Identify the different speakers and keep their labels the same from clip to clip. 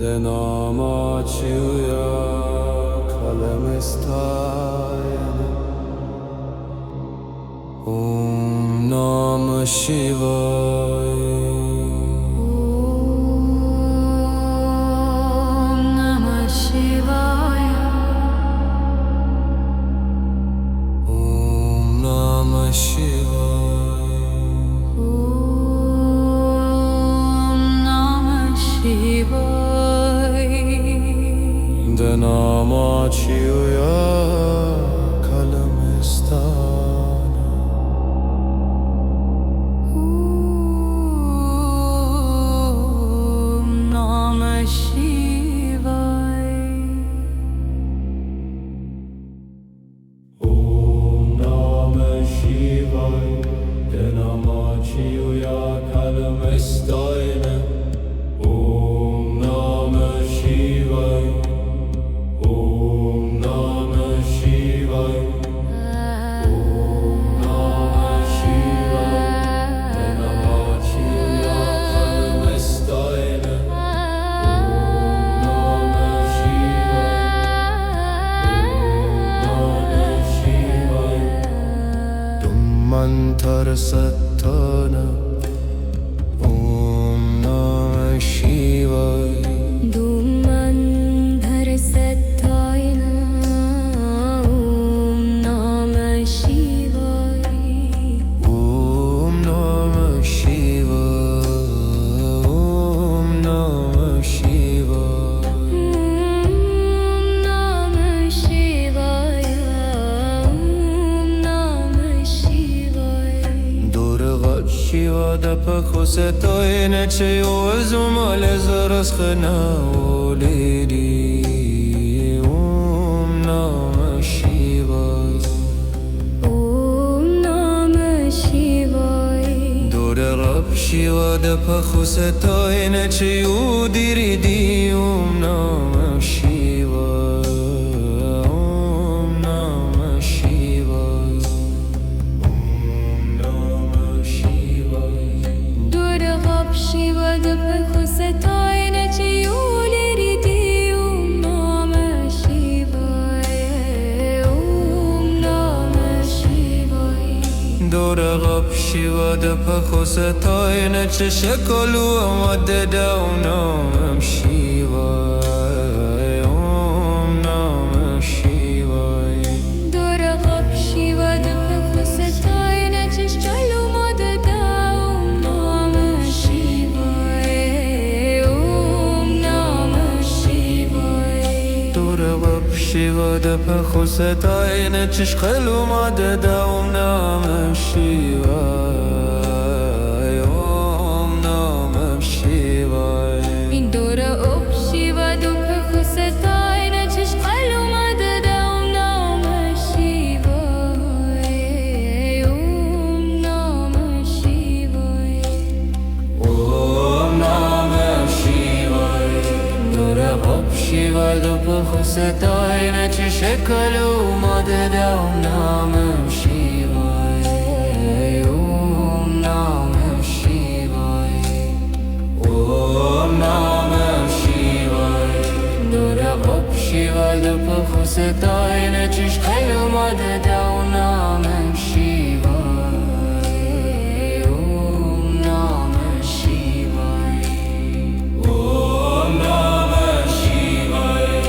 Speaker 1: de Namah-Shivaya Kalamistayana. Om Namah Shivaya. De Namah-Shivaya Kalamistana.
Speaker 2: Om Namah Shivaya.
Speaker 1: Om Namah Shivaya. De Namah-Shivaya Kalamistana. Om Namah Shivaya. Om Namah Shivaya. Om Namah Shivaya. De Namah-Shivaya Kalamistana. Om Namah Shivaya. Tum mantar satana. Om Namah Shivaya.
Speaker 2: Dumandhar Sathayana. Om Namah Shivaya.
Speaker 1: Om Namah Shivaya. Om Namah Shivaya.
Speaker 2: Om Namah Shivaya. Om Namah Shivaya.
Speaker 1: Durga Shiva da pakhosetayne cheyozumale zaraskna oledi. Om Namah Shivaya.
Speaker 2: Om Namah Shivaya.
Speaker 1: Durga Shiva da pakhosetayne cheyodiridi. Om Namah Shivaya. Om Namah Shivaya. Om Namah Shivaya.
Speaker 2: Durga Shiva da pakhosetayne cheyoliridi. Om Namah Shivaya. Om Namah Shivaya.
Speaker 1: Durga Shiva da pakhosetayne cheshakalu amadda. Om Namah Shivaya. Om Namah Shivaya.
Speaker 2: Durga Shiva da pakhosetayne cheshkalu madada. Om Namah Shivaya. Om Namah Shivaya.
Speaker 1: Durga Shiva da pakhosetayne cheshkalu amadda. Om Namah Shivaya. Om Namah Shivaya.
Speaker 2: Durga Shiva da pakhosetayne cheshkalu madada. Om Namah Shivaya. Om Namah Shivaya.
Speaker 1: Om Namah Shivaya. Durga Shiva da pakhosetayne cheshkalu amadda. Om Namah Shivaya. Om Namah Shivaya. Om Namah Shivaya. Durga Shiva da pakhosetayne cheshkalu amadda. Om Namah Shivaya. Om Namah Shivaya. Om Namah Shivaya.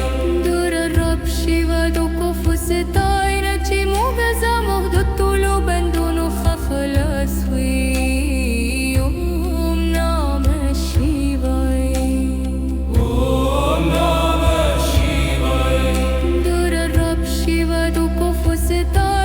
Speaker 2: Durga Shiva da pakhosetayne chimoga zamogdatu lo bandunu khafla swi. Om Namah Shivaya.
Speaker 1: Om Namah Shivaya.
Speaker 2: Durga Shiva da pakhosetayne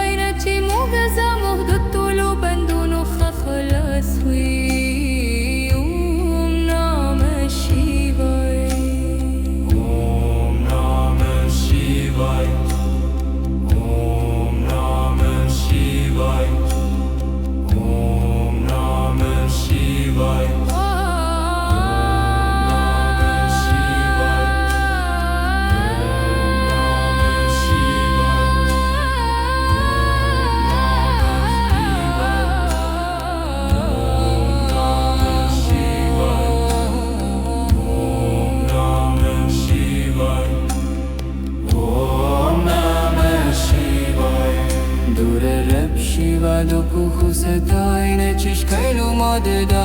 Speaker 1: de